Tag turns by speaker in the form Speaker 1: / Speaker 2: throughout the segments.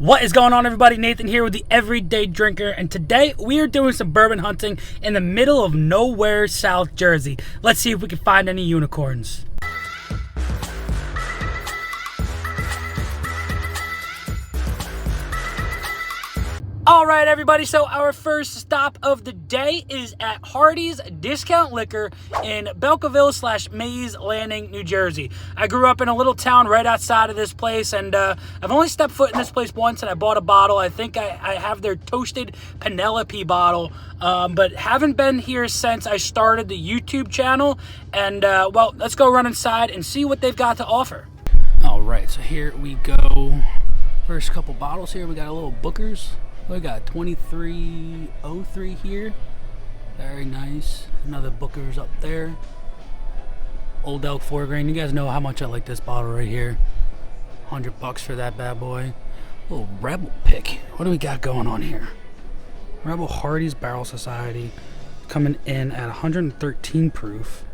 Speaker 1: What is going on, everybody? Nathan here with the Everyday Drinker, and today we are doing some bourbon hunting in the middle of nowhere, South Jersey. Let's see if we can find any unicorns. All right, everybody, so our first stop of the day is at Hardy's Discount Liquor in Belkaville/Mays Landing, New Jersey. I grew up in a little town right outside of this place, and I've only stepped foot in this place once, and I bought a bottle. I think I have their Toasted Penelope bottle, but haven't been here since I started the YouTube channel. And, well, let's go run inside and see what they've got to offer. All right, so here we go. First couple bottles here. We got a little Booker's. We got 2303 here. Very nice. Another Booker's up there. Old Elk 4 grain. You guys know how much I like this bottle right here. $100 for that bad boy. A little Rebel pick. What do we got going on here? Rebel Hardy's Barrel Society coming in at 113 proof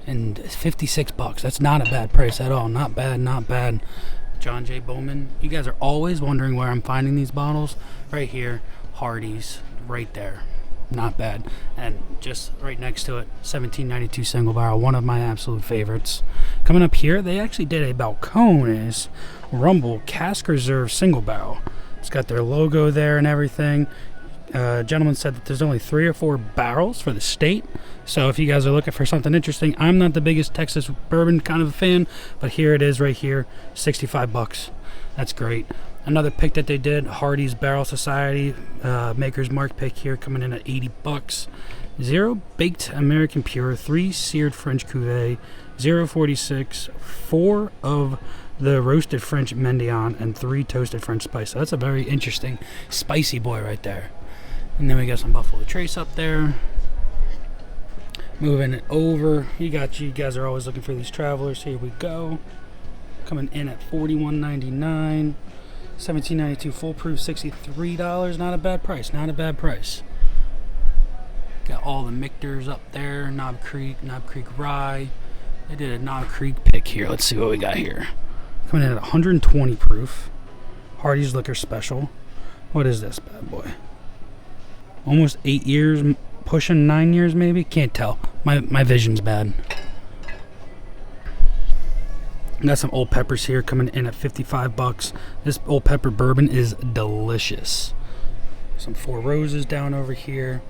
Speaker 1: and $56. That's not a bad price at all. Not bad, not bad. John J. Bowman. You guys are always wondering where I'm finding these bottles. Right here, Hardy's, right there. Not bad. And just right next to it, 1792 single barrel, one of my absolute favorites. Coming up here, they actually did a Balcones Rumble Cask Reserve single barrel. It's got their logo there and everything. Gentleman said that there's only 3 or 4 barrels for the state. So if you guys are looking for something interesting, I'm not the biggest Texas bourbon kind of a fan, but here it is right here, $65. That's great. Another pick that they did, Hardy's Barrel Society, Maker's Mark pick here, coming in at $80. 0 baked American Pure, 3 seared French Cuvée, 046, 4 of the roasted French Mendiant, and 3 toasted French Spice. So that's a very interesting spicy boy right there. And then we got some Buffalo Trace up there. Moving it over, you guys are always looking for these Travelers. Here we go. Coming in at $41.99. 1792 full proof, $63. Not a bad price, not a bad price. Got all the Mictors up there. Knob Creek Rye. They did a Knob Creek pick here. Let's see what we got here. Coming in at 120 proof. Hardy's Liquor Special. What is this bad boy? Almost 8 years, pushing 9 years maybe. Can't tell. My vision's bad. Got some Old Peppers here coming in at $55. This Old Pepper bourbon is delicious. Some Four Roses down over here.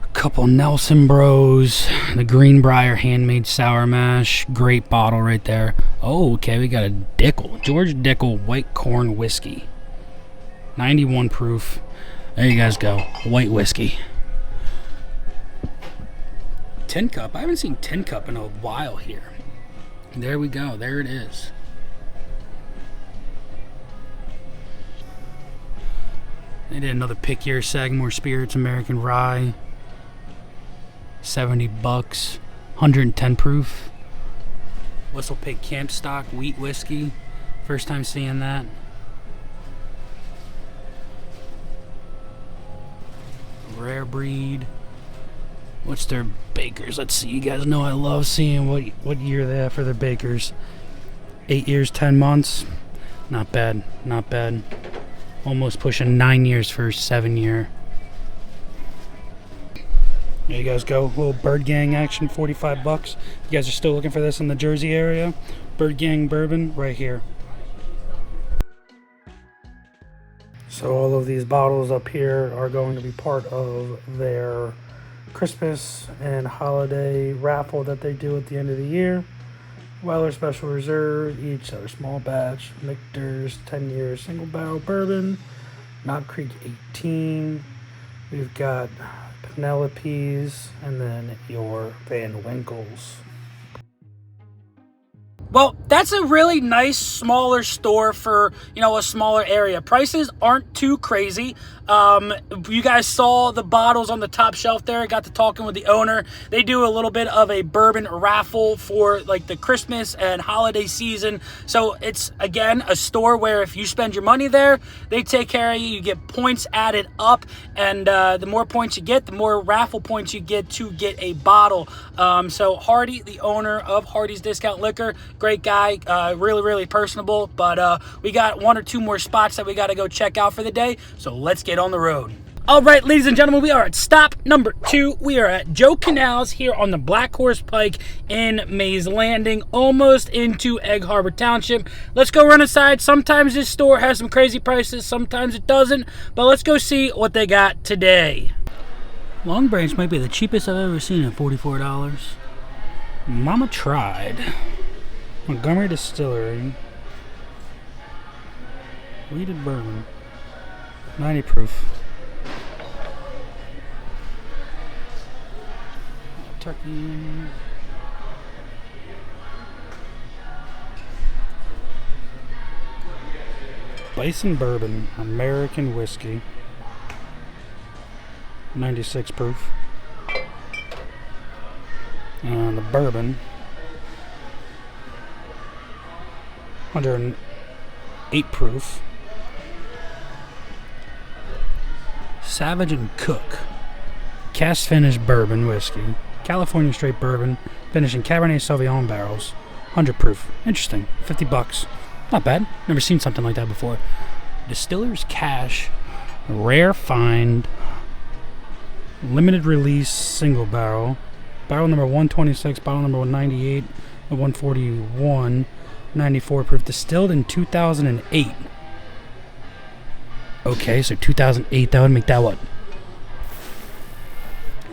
Speaker 1: A couple Nelson Bros. The Greenbrier Handmade Sour Mash. Great bottle right there. Oh, okay, we got a Dickel. George Dickel White Corn Whiskey. 91 proof. There you guys go. White whiskey. Tin Cup. I haven't seen Tin Cup in a while here. There we go. There it is. They did another pick here. Sagamore Spirits American Rye. $70. 110 proof. Whistle Pig Camp Stock Wheat Whiskey. First time seeing that. Rare breed. What's their bakers? Let's see. You guys know I love seeing what year they have for their bakers. 8 years, 10 months. Not bad. Not bad. Almost pushing 9 years for 7 year. There you guys go. Little Bird Gang action, $45. You guys are still looking for this in the Jersey area? Bird Gang bourbon right here. So all of these bottles up here are going to be part of their Christmas and holiday raffle that they do at the end of the year. Weller Special Reserve, each are small batch, Mictors, 10 year single barrel bourbon, Knob Creek 18. We've got Penelope's, and then your Van Winkles. Well, that's a really nice smaller store for, a smaller area. Prices aren't too crazy. You guys saw the bottles on the top shelf there. I got to talking with the owner. They do a little bit of a bourbon raffle for like the Christmas and holiday season. So it's, again, a store where if you spend your money there, they take care of you. You get points added up, and the more points you get, the more raffle points you get to get a bottle. So Hardy, the owner of Hardy's Discount Liquor, great guy, really, really personable. But we got one or two more spots that we got to go check out for the day. So let's get on the road. All right, ladies and gentlemen, we are at stop number 2. We are at Joe Canals here on the Black Horse Pike in Mays Landing, almost into Egg Harbor Township. Let's go run inside. Sometimes this store has some crazy prices, sometimes it doesn't, but let's go see what they got today. Long Branch might be the cheapest I've ever seen at $44. Mama tried. Montgomery Distillery. Weeded bourbon. 90 proof. Turkey. Bison Bourbon, American whiskey. 96 proof. And the bourbon. 108 proof. Savage and Cook. Cast finished bourbon whiskey. California straight bourbon, finished in Cabernet Sauvignon barrels, 100 proof. Interesting. $50. Not bad. Never seen something like that before. Distiller's Cash, rare find, limited release single barrel. Barrel number 126, bottle number 198, 141, 94 proof. Distilled in 2008. Okay, so 2008, that would make that what?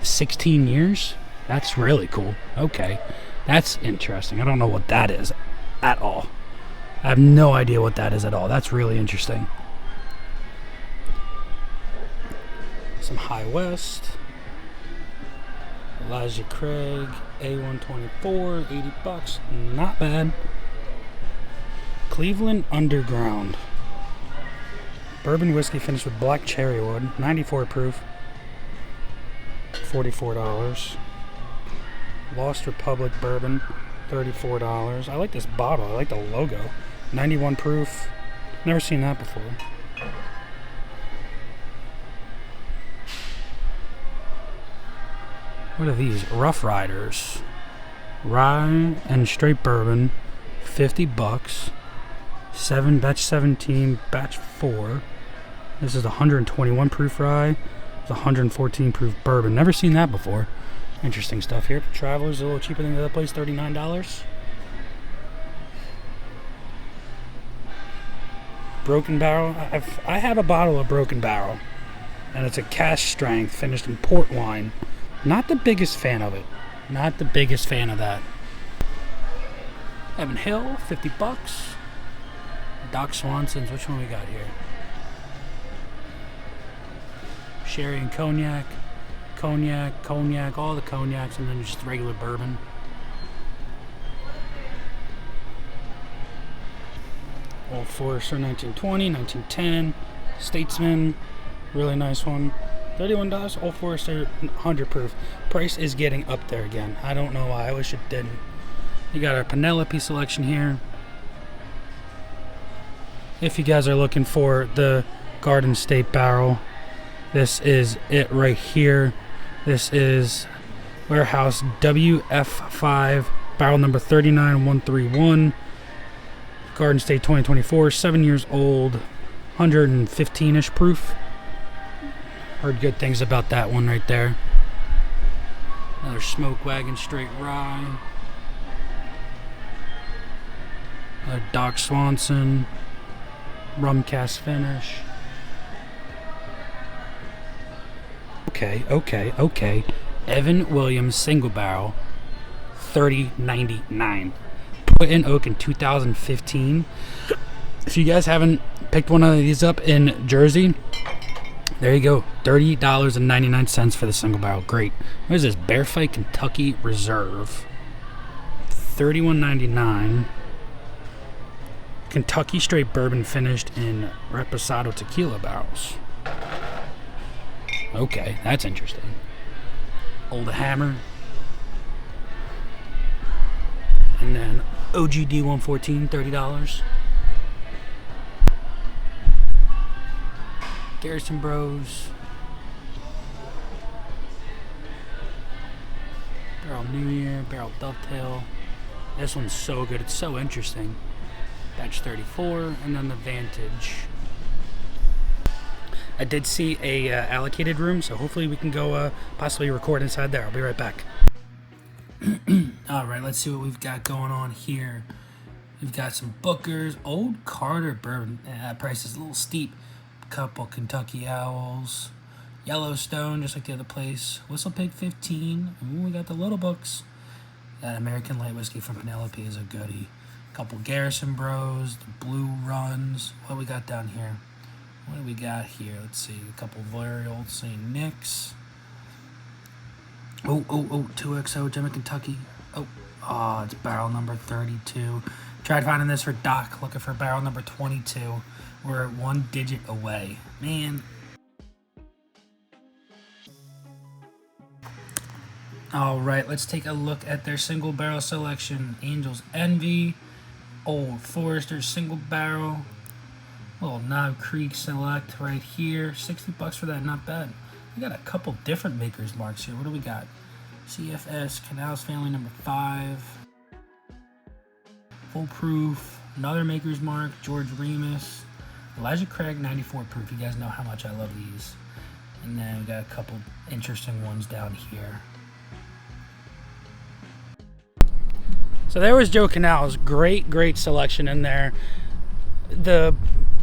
Speaker 1: 16 years? That's really cool. Okay. That's interesting. I don't know what that is at all. I have no idea what that is at all. That's really interesting. Some High West. Elijah Craig. A124. $80. Not bad. Cleveland Underground. Bourbon whiskey finished with black cherry wood. 94 proof. $44. Lost Republic bourbon, $34. I like this bottle. I like the logo. 91 proof. Never seen that before. What are these? Rough Riders. Rye and straight bourbon, $50. Batch 17, batch 4. This is 121 proof rye. It's 114 proof bourbon. Never seen that before. Interesting stuff here. Travelers, a little cheaper than the other place, $39. Broken Barrel. I have a bottle of Broken Barrel, and it's a cask strength, finished in port wine. Not the biggest fan of it. Not the biggest fan of that. Evan Hill, $50. Doc Swanson's. Which one we got here? Sherry and cognac. Cognac, all the cognacs, and then just regular bourbon. Old Forester 1920, 1910, Statesman, really nice one. $31, Old Forester 100 proof. Price is getting up there again. I don't know why, I wish it didn't. You got our Penelope selection here. If you guys are looking for the Garden State barrel, this is it right here. This is Warehouse WF5, barrel number 39131, Garden State 2024, 7 years old, 115-ish proof. Heard good things about that one right there. Another Smoke Wagon straight rye. Another Doc Swanson, rum cast finish. Okay. Evan Williams single barrel, $30.99. Put in oak in 2015. If you guys haven't picked one of these up in Jersey, there you go. $30.99 for the single barrel. Great. What is this? Bear Fight Kentucky Reserve. $31.99. Kentucky straight bourbon finished in Reposado tequila barrels. Okay, that's interesting. Old Hammer. And then OGD 114, $30. Garrison Bros. Barrel New Year, Barrel Dovetail. This one's so good, it's so interesting. Batch 34, and then the Vantage. I did see a allocated room, so hopefully we can go possibly record inside there. I'll be right back. Alright, let's see what we've got going on here. We've got some Bookers, Old Carter Bourbon. That price is a little steep. Couple Kentucky Owls, Yellowstone, just like the other place. Whistle Pig 15. Ooh, we got the little books. That American Light Whiskey from Penelope is a goodie. Couple Garrison Bros, the Blue Runs. What we got down here? What do we got here? Let's see. A couple very old St. Nick's. Oh, 2XO, Gemma Kentucky. Oh, it's barrel number 32. Tried finding this for Doc, looking for barrel number 22. We're 1 digit away. Man. Alright, let's take a look at their single barrel selection. Angel's Envy, Old Forester single barrel, little Knob Creek Select right here. $60 for that, not bad. We got a couple different maker's marks here. What do we got? CFS, Canals Family number 5. Full Proof, another maker's mark, George Remus. Elijah Craig 94 proof. You guys know how much I love these. And then we got a couple interesting ones down here. So there was Joe Canals. Great selection in there. The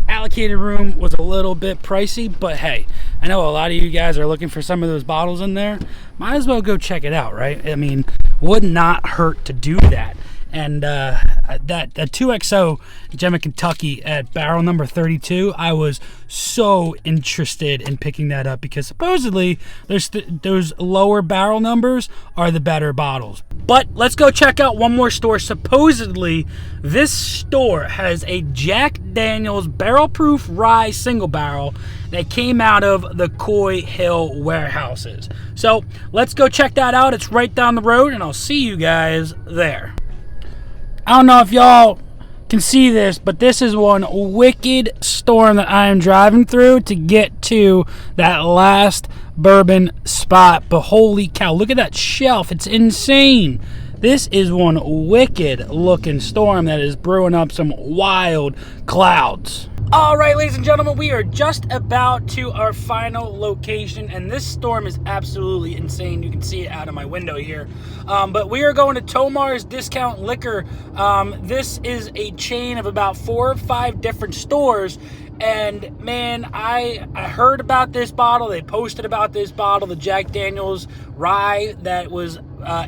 Speaker 1: allocated room was a little bit pricey, but hey, I know a lot of you guys are looking for some of those bottles in there. Might as well go check it out, right? I mean, would not hurt to do that. And that 2XO Gemma Kentucky at barrel number 32, I was so interested in picking that up because supposedly those lower barrel numbers are the better bottles. But let's go check out one more store. Supposedly, this store has a Jack Daniel's barrel proof rye single barrel that came out of the Coy Hill warehouses. So let's go check that out. It's right down the road, and I'll see you guys there. I don't know if y'all can see this, but this is one wicked storm that I am driving through to get to that last bourbon spot. But holy cow, look at that shelf. It's insane. This is one wicked looking storm that is brewing up some wild clouds. All right, ladies and gentlemen, we are just about to our final location, and this storm is absolutely insane. You can see it out of my window here. But we are going to Tomar's Discount Liquor. This is a chain of about 4 or 5 different stores. And man, I heard about this bottle. They posted about this bottle, the Jack Daniel's rye that was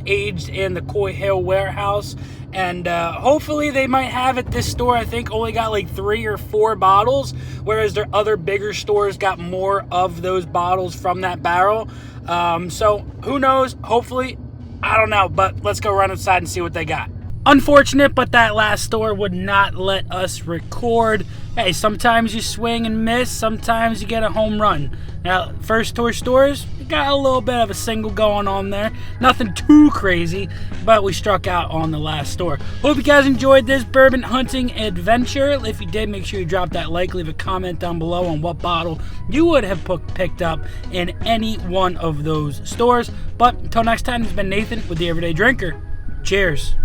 Speaker 1: aged in the Coy Hill warehouse. And hopefully they might have it. This store, I think, only got like 3 or 4 bottles, whereas their other bigger stores got more of those bottles from that barrel. So who knows? Hopefully, I don't know, but let's go run inside and see what they got. Unfortunate, but that last store would not let us record. Hey, sometimes you swing and miss, sometimes you get a home run. Now, first tour stores, we got a little bit of a single going on there. Nothing too crazy, but we struck out on the last store. Hope you guys enjoyed this bourbon hunting adventure. If you did, make sure you drop that like, leave a comment down below on what bottle you would have picked up in any one of those stores. But until next time, this has been Nathan with The Everyday Drinker. Cheers.